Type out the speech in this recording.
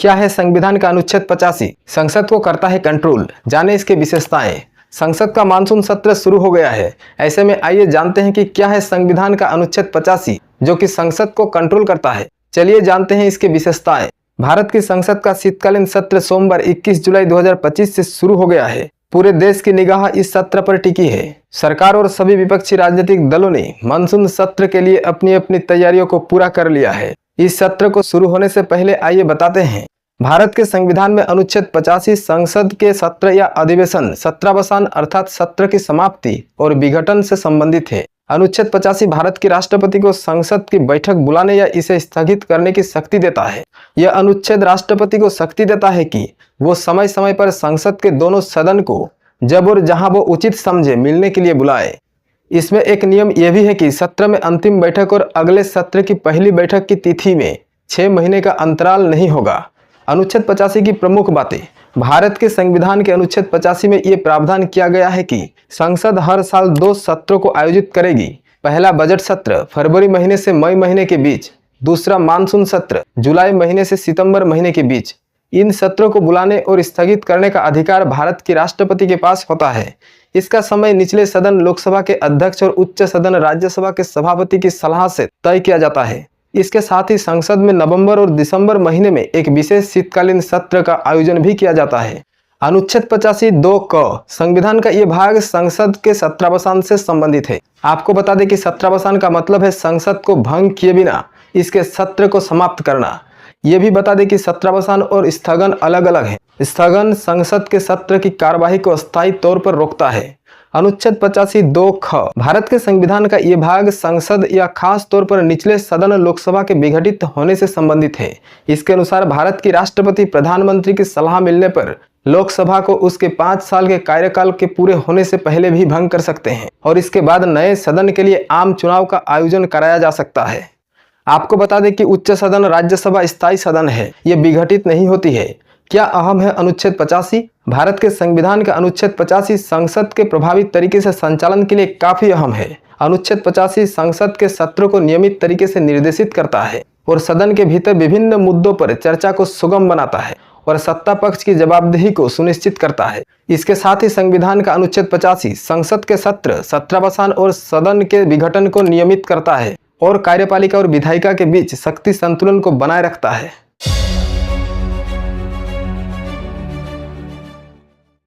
क्या है संविधान का अनुच्छेद 85? संसद को करता है कंट्रोल, जाने इसकी विशेषताएं। संसद का मानसून सत्र शुरू हो गया है। ऐसे में आइए जानते हैं कि क्या है संविधान का अनुच्छेद 85 जो कि संसद को कंट्रोल करता है। चलिए जानते हैं इसकी विशेषताएं। भारत की संसद का शीतकालीन सत्र सोमवार 21 जुलाई 2025 से शुरू हो गया है। पूरे देश की निगाह इस सत्र पर टिकी है। सरकार और सभी विपक्षी राजनीतिक दलों ने मानसून सत्र के लिए अपनी अपनी तैयारियों को पूरा कर लिया है। इस सत्र को शुरू होने से पहले आइए बताते हैं भारत के संविधान में अनुच्छेद 85 संसद के सत्र या अधिवेशन, सत्रावसान अर्थात सत्र की समाप्ति और विघटन से संबंधित है। अनुच्छेद 85 भारत के राष्ट्रपति को संसद की बैठक बुलाने या इसे स्थगित करने की शक्ति देता है। यह अनुच्छेद राष्ट्रपति को शक्ति देता है कि वो समय समय पर संसद के दोनों सदन को जब और जहां वो उचित समझे मिलने के लिए बुलाए। इसमें एक नियम यह भी है कि सत्र में अंतिम बैठक और अगले सत्र की पहली बैठक की तिथि में 6 महीने का अंतराल नहीं होगा। अनुच्छेद 85 की प्रमुख बातें। भारत के संविधान के अनुच्छेद 85 में ये प्रावधान किया गया है कि संसद हर साल 2 सत्रों को आयोजित करेगी। पहला बजट सत्र फरवरी महीने से मई महीने के बीच, दूसरा मानसून सत्र जुलाई महीने से सितंबर महीने के बीच। इन सत्रों को बुलाने और स्थगित करने का अधिकार भारत के राष्ट्रपति के पास होता है। इसका समय निचले सदन लोकसभा के अध्यक्ष और उच्च सदन राज्यसभा के सभापति की सलाह से तय किया जाता है। इसके साथ ही संसद में नवंबर और दिसंबर महीने में एक विशेष शीतकालीन सत्र का आयोजन भी किया जाता है। अनुच्छेद 85 2 क संविधान का ये भाग संसद के सत्रावसान से संबंधित है। आपको बता दें कि सत्रावसान का मतलब है संसद को भंग किए बिना इसके सत्र को समाप्त करना। ये भी बता दें कि सत्रावसान और स्थगन अलग अलग है। स्थगन संसद के सत्र की कार्यवाही को अस्थायी तौर पर रोकता है। अनुच्छेद 85 2 ख भारत के संविधान का ये भाग संसद या खास तौर पर निचले सदन लोकसभा के विघटित होने से संबंधित है। इसके अनुसार भारत की राष्ट्रपति प्रधानमंत्री की सलाह मिलने पर लोकसभा को उसके 5 साल के कार्यकाल के पूरे होने से पहले भी भंग कर सकते हैं और इसके बाद नए सदन के लिए आम चुनाव का आयोजन कराया जा सकता है। आपको बता दें कि उच्च सदन राज्यसभा स्थायी सदन है, ये विघटित नहीं होती है। क्या अहम है अनुच्छेद 85? भारत के संविधान का अनुच्छेद 85 संसद के प्रभावी तरीके से संचालन के लिए काफी अहम है। अनुच्छेद 85 संसद के सत्रों को नियमित तरीके से निर्देशित करता है और सदन के भीतर विभिन्न मुद्दों पर चर्चा को सुगम बनाता है और सत्ता पक्ष की जवाबदेही को सुनिश्चित करता है। इसके साथ ही संविधान का अनुच्छेद 85 संसद के सत्र, सत्रावसान और सदन के विघटन को नियमित करता है और कार्यपालिका और विधायिका के बीच शक्ति संतुलन को बनाए रखता है।